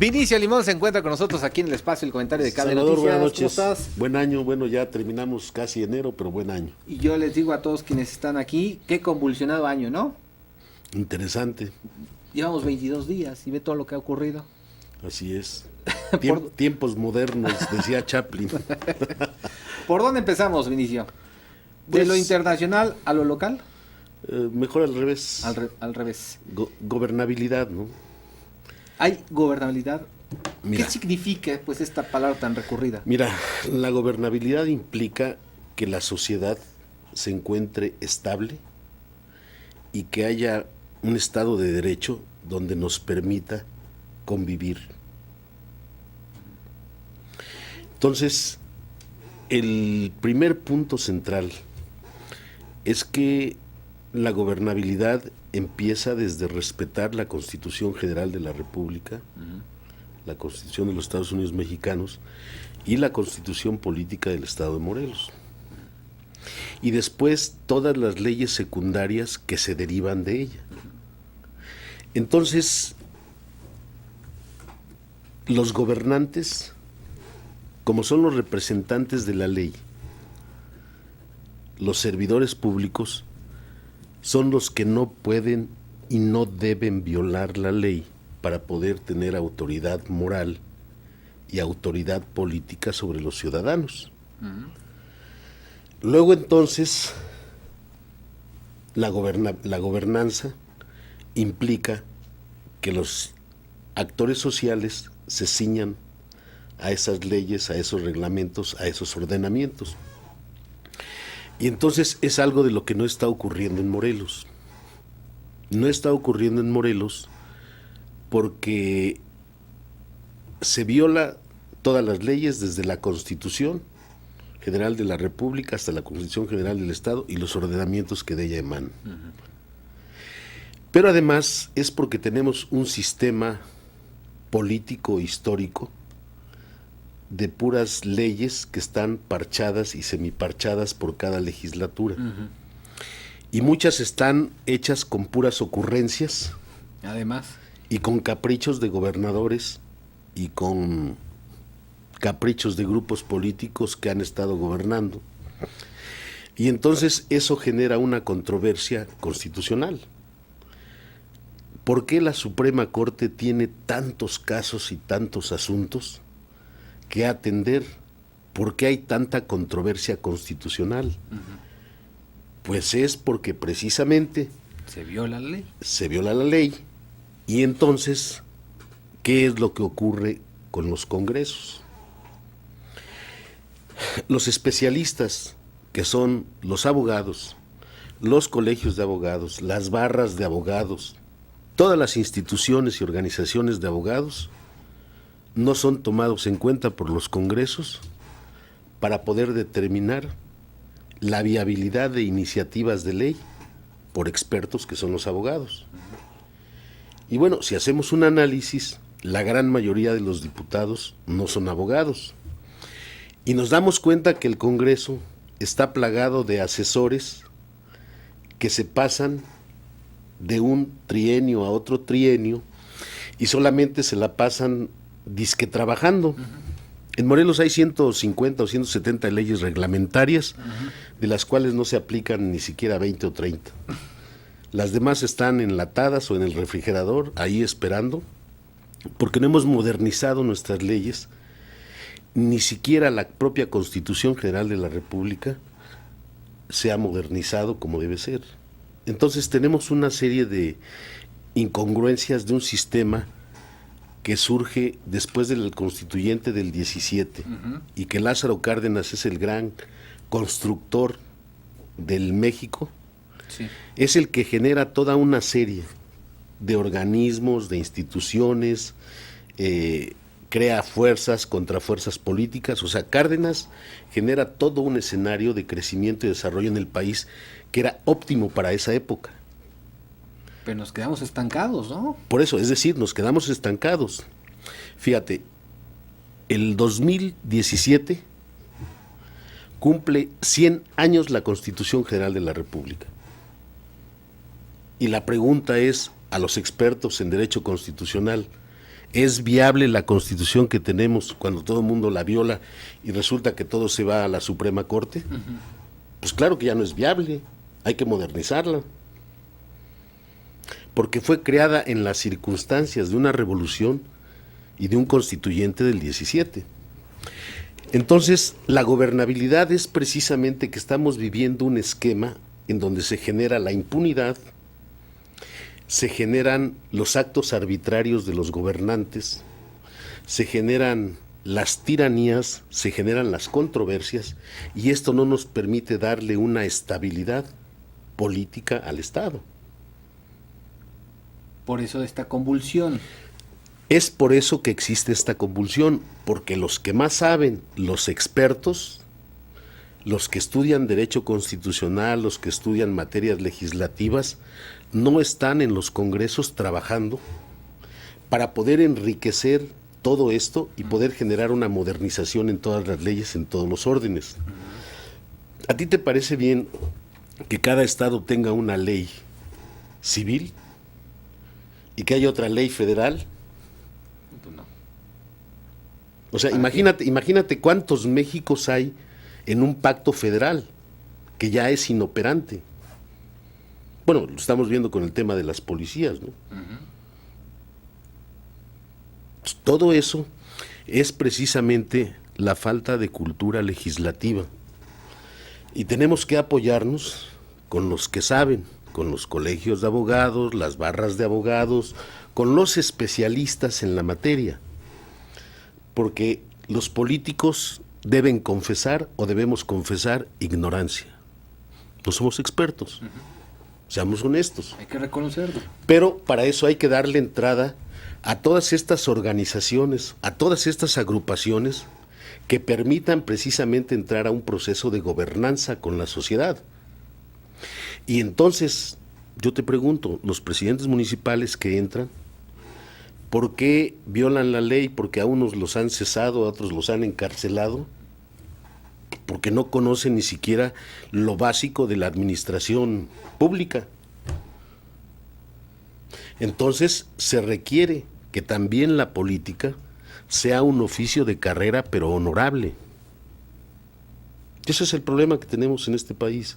Vinicio Limón se encuentra con nosotros aquí en el espacio El Comentario de Cada Salvador, Noticias. buenas noches. ¿Cómo estás? Buen año, bueno, ya terminamos casi enero, pero buen año. Y yo les digo a todos quienes están aquí, qué convulsionado año, ¿no? Interesante, Llevamos 22 días y ve todo lo que ha ocurrido. así es. Por- Tiempos modernos, decía Chaplin. ¿Por dónde empezamos, Vinicio? ¿De Pues- lo internacional a lo local? Mejor al revés. Al revés. Gobernabilidad, ¿no? ¿Hay gobernabilidad? Mira. ¿Qué significa pues esta palabra tan recurrida? Mira, la gobernabilidad implica que la sociedad se encuentre estable y que haya un estado de derecho donde nos permita convivir. Entonces, el primer punto central es que la gobernabilidad empieza desde respetar la Constitución General de la República, la Constitución de los Estados Unidos Mexicanos y la Constitución Política del Estado de Morelos. Y después todas las leyes secundarias que se derivan de ella. Entonces, los gobernantes, como son los representantes de la ley, los servidores públicos son los que no pueden y no deben violar la ley para poder tener autoridad moral y autoridad política sobre los ciudadanos. Luego entonces, la gobernanza implica que los actores sociales se ciñan a esas leyes, a esos reglamentos, a esos ordenamientos. Y entonces es algo de lo que no está ocurriendo en Morelos. No está ocurriendo en Morelos porque se viola todas las leyes desde la Constitución General de la República hasta la Constitución General del Estado y los ordenamientos que de ella emanan. Pero además es porque tenemos un sistema político histórico de puras leyes que están parchadas y semiparchadas por cada legislatura. Y muchas están hechas con puras ocurrencias Además, y con caprichos de gobernadores y con caprichos de grupos políticos que han estado gobernando. Y entonces eso genera una controversia constitucional. ¿Por qué la Suprema Corte tiene tantos casos y tantos asuntos que atender? ¿Por qué hay tanta controversia constitucional? Pues es porque precisamente se viola la ley. se viola la ley y entonces, ¿qué es lo que ocurre con los congresos? Los especialistas, que son los abogados, los colegios de abogados, las barras de abogados, todas las instituciones y organizaciones de abogados, no son tomados en cuenta por los congresos para poder determinar la viabilidad de iniciativas de ley por expertos que son los abogados. Y bueno, si hacemos un análisis, la gran mayoría de los diputados no son abogados. Y nos damos cuenta que el Congreso está plagado de asesores que se pasan de un trienio a otro trienio y solamente se la pasan disque trabajando. En Morelos hay 150 o 170 leyes reglamentarias, de las cuales no se aplican ni siquiera 20 o 30. Las demás están enlatadas o en el refrigerador, ahí esperando, porque no hemos modernizado nuestras leyes, ni siquiera la propia Constitución General de la República se ha modernizado como debe ser. Entonces tenemos una serie de incongruencias de un sistema que surge después del constituyente del 17 y que Lázaro Cárdenas es el gran constructor del México, Sí. es el que genera toda una serie de organismos, de instituciones, crea fuerzas contra fuerzas políticas. O sea, Cárdenas genera todo un escenario de crecimiento y desarrollo en el país que era óptimo para esa época. Pero nos quedamos estancados, ¿no? Por eso, es decir, nos quedamos estancados. Fíjate, el 2017 cumple 100 años la Constitución General de la República. Y la pregunta es a los expertos en derecho constitucional, ¿Es viable la Constitución que tenemos cuando todo el mundo la viola y resulta que todo se va a la Suprema Corte? Pues claro que ya no es viable, hay que modernizarla. Porque fue creada en las circunstancias de una revolución y de un constituyente del 17. Entonces, la gobernabilidad es precisamente que estamos viviendo un esquema en donde se genera la impunidad, se generan los actos arbitrarios de los gobernantes, se generan las tiranías, se generan las controversias, y esto no nos permite darle una estabilidad política al Estado. Por eso esta convulsión. Es por eso que existe esta convulsión, porque los que más saben, los expertos, los que estudian derecho constitucional, los que estudian materias legislativas, no están en los congresos trabajando para poder enriquecer todo esto y poder generar una modernización en todas las leyes, en todos los órdenes. ¿A ti te parece bien que cada estado tenga una ley civil y que haya otra ley federal? Pues no. O sea, imagínate cuántos Méxicos hay en un pacto federal que ya es inoperante. Bueno, lo estamos viendo con el tema de las policías, ¿no? Pues todo eso es precisamente la falta de cultura legislativa. Y tenemos que apoyarnos con los que saben, con los colegios de abogados, las barras de abogados, con los especialistas en la materia. Porque los políticos deben confesar o debemos confesar ignorancia. No somos expertos. Seamos honestos. Hay que reconocerlo. Pero para eso hay que darle entrada a todas estas organizaciones, a todas estas agrupaciones que permitan precisamente entrar a un proceso de gobernanza con la sociedad. Y entonces, yo te pregunto, los presidentes municipales que entran, ¿por qué violan la ley? Porque a unos los han cesado, a otros los han encarcelado, porque no conocen ni siquiera lo básico de la administración pública. Entonces se requiere que también la política sea un oficio de carrera, pero honorable. Ese es el problema que tenemos en este país.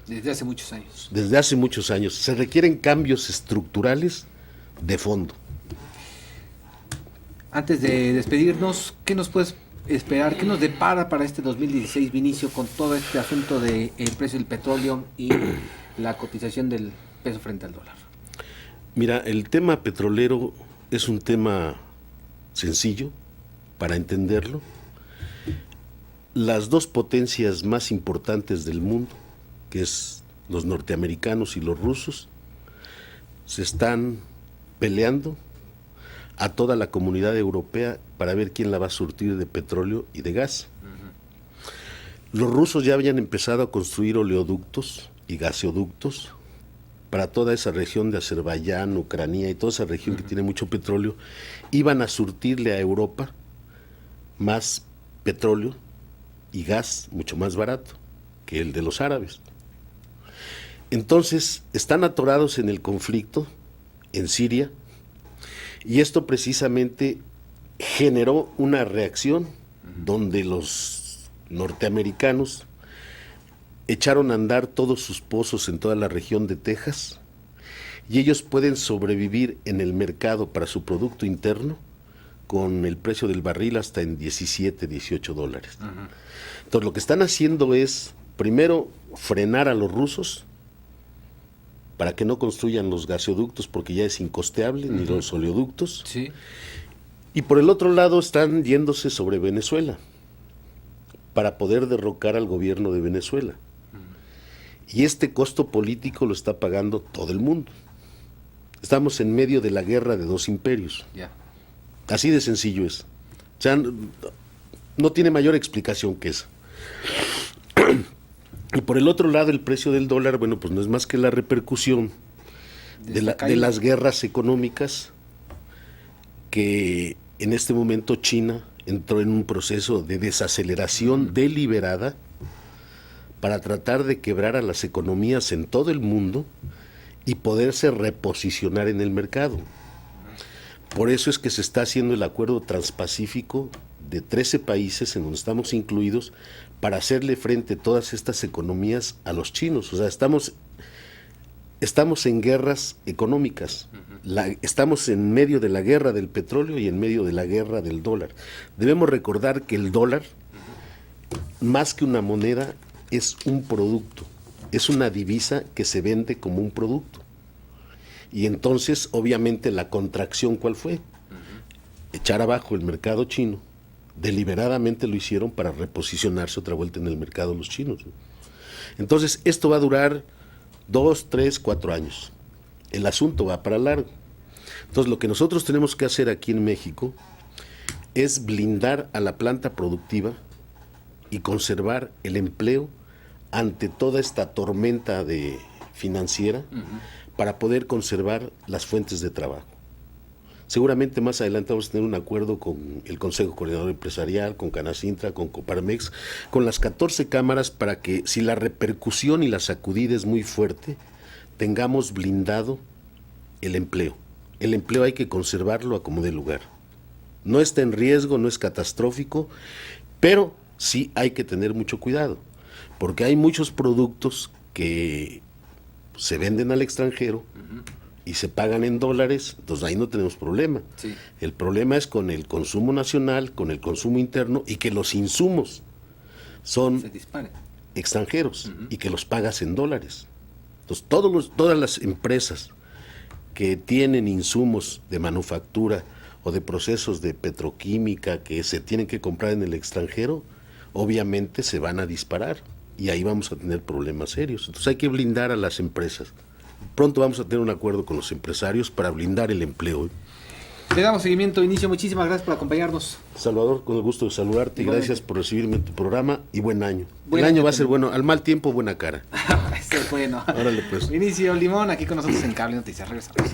Desde hace muchos años. Desde hace muchos años. Se requieren cambios estructurales de fondo. Antes de despedirnos, ¿qué nos puedes esperar? ¿Qué nos depara para este 2016, Vinicio, con todo este asunto del precio del petróleo y la cotización del peso frente al dólar? Mira, el tema petrolero es un tema sencillo para entenderlo. Las dos potencias más importantes del mundo, que es los norteamericanos y los rusos, se están peleando a toda la comunidad europea para ver quién la va a surtir de petróleo y de gas. Los rusos ya habían empezado a construir oleoductos y gaseoductos para toda esa región de Azerbaiyán, Ucrania y toda esa región que tiene mucho petróleo. Iban a surtirle a Europa más petróleo y gas mucho más barato que el de los árabes. Entonces están atorados en el conflicto en Siria, y esto precisamente generó una reacción donde los norteamericanos echaron a andar todos sus pozos en toda la región de Texas, y ellos pueden sobrevivir en el mercado para su producto interno con el precio del barril hasta en 17, 18 dólares. Entonces lo que están haciendo es, primero, frenar a los rusos para que no construyan los gaseoductos porque ya es incosteable, ni los oleoductos. Sí. Y por el otro lado están yéndose sobre Venezuela para poder derrocar al gobierno de Venezuela. Y este costo político lo está pagando todo el mundo. Estamos en medio de la guerra de dos imperios. Ya. Así de sencillo es. O sea, no tiene mayor explicación que eso. Y por el otro lado, el precio del dólar, bueno, pues no es más que la repercusión de las guerras económicas, que en este momento China entró en un proceso de desaceleración deliberada para tratar de quebrar a las economías en todo el mundo y poderse reposicionar en el mercado. Por eso es que se está haciendo el acuerdo transpacífico de 13 países en donde estamos incluidos para hacerle frente todas estas economías a los chinos. O sea, estamos en guerras económicas. Estamos en medio de la guerra del petróleo y en medio de la guerra del dólar. Debemos recordar que el dólar, más que una moneda, es un producto. Es una divisa que se vende como un producto. Y entonces, obviamente, la contracción, ¿cuál fue? Echar abajo el mercado chino. Deliberadamente lo hicieron para reposicionarse otra vuelta en el mercado los chinos. Entonces, esto va a durar 2, 3, 4 años. El asunto va para largo. Entonces, lo que nosotros tenemos que hacer aquí en México es blindar a la planta productiva y conservar el empleo ante toda esta tormenta financiera para poder conservar las fuentes de trabajo. Seguramente más adelante vamos a tener un acuerdo con el Consejo Coordinador Empresarial, con Canacintra, con Coparmex, con las 14 cámaras para que, si la repercusión y la sacudida es muy fuerte, tengamos blindado el empleo. El empleo hay que conservarlo a como dé lugar. No está en riesgo, no es catastrófico, pero sí hay que tener mucho cuidado, porque hay muchos productos que se venden al extranjero y se pagan en dólares, entonces ahí no tenemos problema. Sí. El problema es con el consumo nacional, con el consumo interno y que los insumos son extranjeros y que los pagas en dólares. Entonces todas las empresas que tienen insumos de manufactura o de procesos de petroquímica que se tienen que comprar en el extranjero, obviamente se van a disparar y ahí vamos a tener problemas serios. Entonces hay que blindar a las empresas. Pronto vamos a tener un acuerdo con los empresarios para blindar el empleo. Le damos seguimiento, Inicio. Muchísimas gracias por acompañarnos. Salvador, con el gusto de saludarte y gracias por recibirme en tu programa y buen año. Buen el año año va a ser bueno, al mal tiempo, buena cara. Eso es bueno. Órale, pues. Inicio Limón, aquí con nosotros en Cable Noticias. Regresamos.